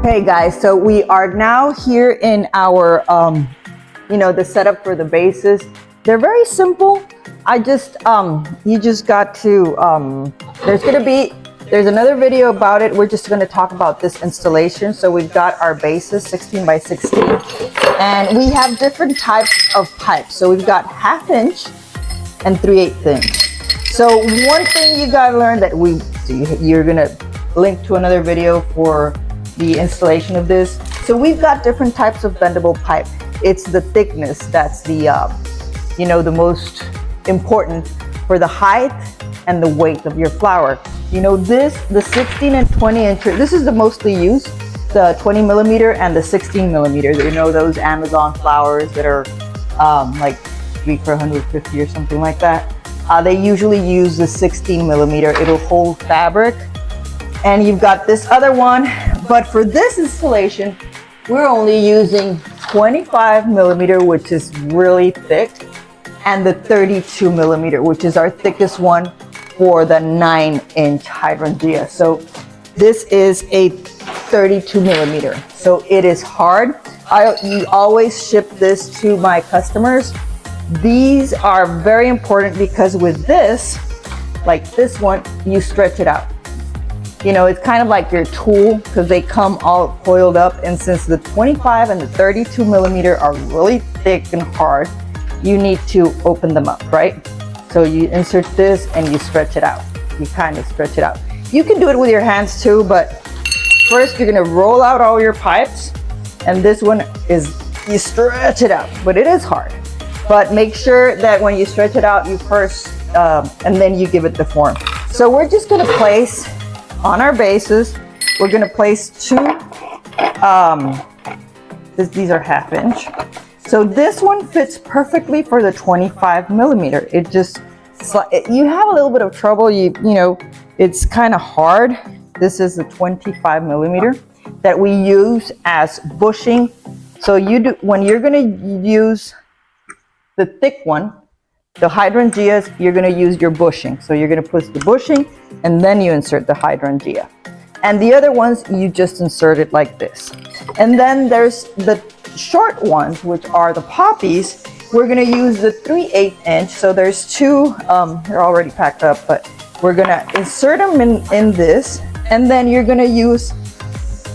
Hey guys, so we are now here in our, the setup for the bases. They're very simple. You just got to, there's another video about it. We're just going to talk about this installation. So we've got our bases 16 by 16 and we have different types of pipes. So we've got 1/2 inch and 3/8 inch. So one thing you got to learn that you're going to link to another video for the installation of this. So we've got different types of bendable pipe. It's the thickness that's the most important for the height and the weight of your flower. The 16 and 20 inch, this is the mostly used, the 20 millimeter and the 16 millimeter. Those Amazon flowers that are like 3 for 150 or something like that. They usually use the 16 millimeter. It'll hold fabric. And you've got this other one, but for this installation, we're only using 25 millimeter, which is really thick, and the 32 millimeter, which is our thickest one for the 9-inch hydrangea. So this is a 32 millimeter. So it is hard. I always ship this to my customers. These are very important because with this, like this one, you stretch it out. It's kind of like your tool because they come all coiled up, and since the 25 and the 32 millimeter are really thick and hard, you need to open them up, right? So you insert this and you stretch it out. You kind of stretch it out. You can do it with your hands too, but first you're gonna roll out all your pipes, and this one is, you stretch it out, but it is hard. But make sure that when you stretch it out, you first, and then you give it the form. So we're just gonna place on our bases, we're going to place two, these are 1/2 inch. So this one fits perfectly for the 25 millimeter. You have a little bit of trouble, it's kind of hard. This is the 25 millimeter that we use as bushing. So when you're going to use the thick one, the hydrangeas, you're going to use your bushing. So you're going to put the bushing and then you insert the hydrangea. And the other ones, you just insert it like this. And then there's the short ones, which are the poppies. We're going to use the 3/8 inch. So there's two, they're already packed up, but we're going to insert them in this. And then you're going to use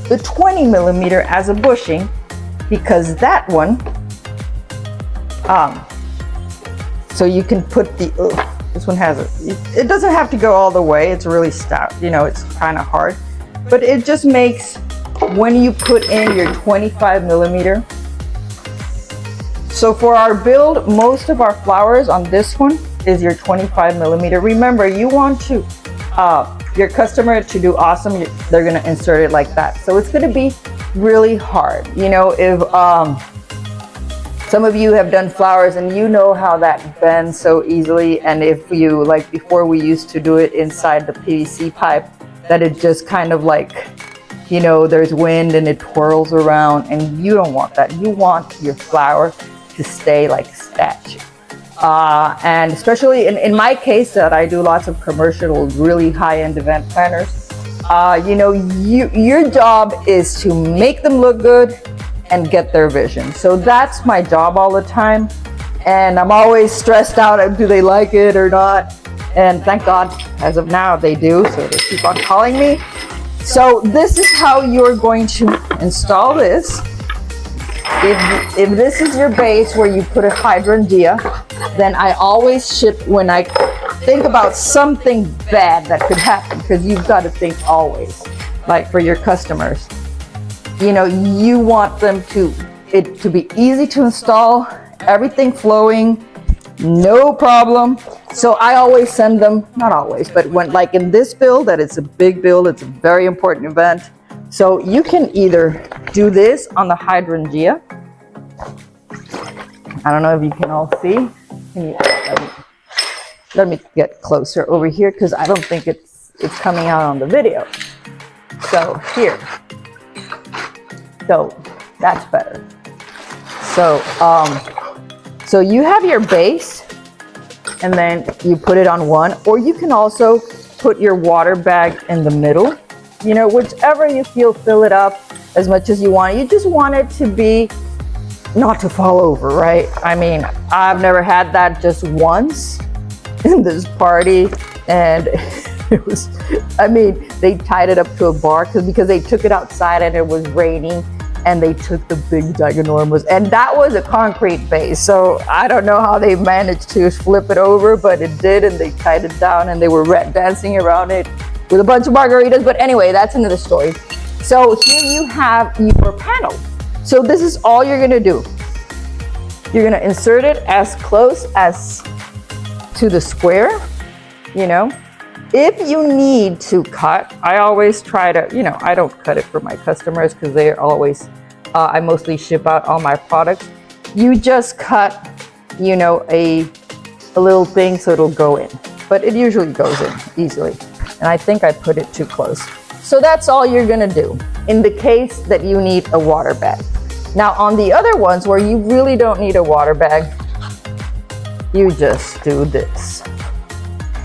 the 20 millimeter as a bushing, because that one, so you can put this one has it doesn't have to go all the way. It's really stout, it's kind of hard, but it just makes, when you put in your 25 millimeter. So for our build, most of our flowers on this one is your 25 millimeter. Remember, you want to, your customer to do awesome, they're going to insert it like that. So it's going to be really hard. If, some of you have done flowers and you know how that bends so easily, and if you, like before we used to do it inside the PVC pipe, that it just kind of like, there's wind and it twirls around, and you don't want that. You want your flower to stay like a statue. And especially in my case, that I do lots of commercial, really high-end event planners, your job is to make them look good and get their vision. So that's my job all the time. And I'm always stressed out, do they like it or not? And thank God, as of now, they do. So they keep on calling me. So this is how you're going to install this. If this is your base where you put a hydrangea, then I always ship when I think about something bad that could happen, because you've got to think always, like for your customers. You want them it to be easy to install, everything flowing, no problem. So I always send them, not always, but when, like in this build, that it's a big build, it's a very important event. So you can either do this on the hydrangea. I don't know if you can all see. Let me get closer over here, because I don't think it's coming out on the video. So here. So that's better. So you have your base, and then you put it on one, or you can also put your water bag in the middle, whichever you feel, fill it up. as much as you want. You just want it to be not to fall over, right? I mean, I've never had that, just once in this party, and it was, I mean, they tied it up to a bar because they took it outside and it was raining, and they took the big ginormous, and that was a concrete base. So I don't know how they managed to flip it over, but it did, and they tied it down, and they were dancing around it with a bunch of margaritas. But anyway, that's another story. So here you have your panel. So this is all you're gonna do. You're gonna insert it as close as to the square, you know. If you need to cut, I always try to, you know, I don't cut it for my customers because they're always, I mostly ship out all my products. You just cut, you know, a little thing so it'll go in, but it usually goes in easily. And I think I put it too close. So that's all you're gonna do in the case that you need a water bag. Now on the other ones where you really don't need a water bag, you just do this.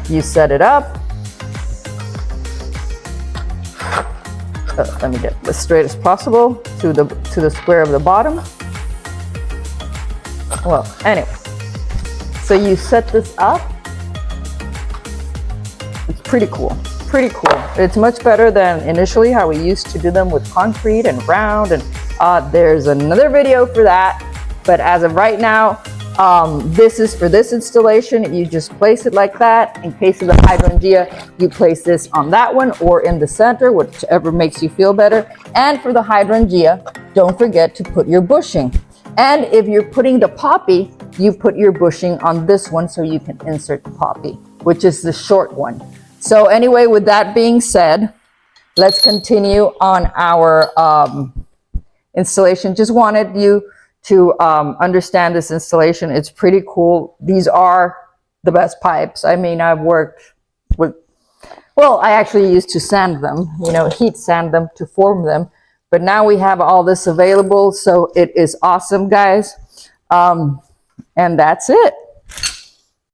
You set it up. Let me get as straight as possible to the square of the bottom. Well, anyway, so you set this up. It's pretty cool, pretty cool. It's much better than initially how we used to do them with concrete and round, and there's another video for that. But as of right now, this is for this installation. You just place it like that. In case of the hydrangea, you place this on that one or in the center, whichever makes you feel better. And for the hydrangea, don't forget to put your bushing. And if you're putting the poppy, you put your bushing on this one so you can insert the poppy, which is the short one. So anyway, with that being said, let's continue on our installation. Just wanted you to understand this installation. It's pretty cool. These are the best pipes. I mean, I've worked with, well, I actually used to sand them, you know, heat sand them to form them, but now we have all this available, so it is awesome, guys. And that's it.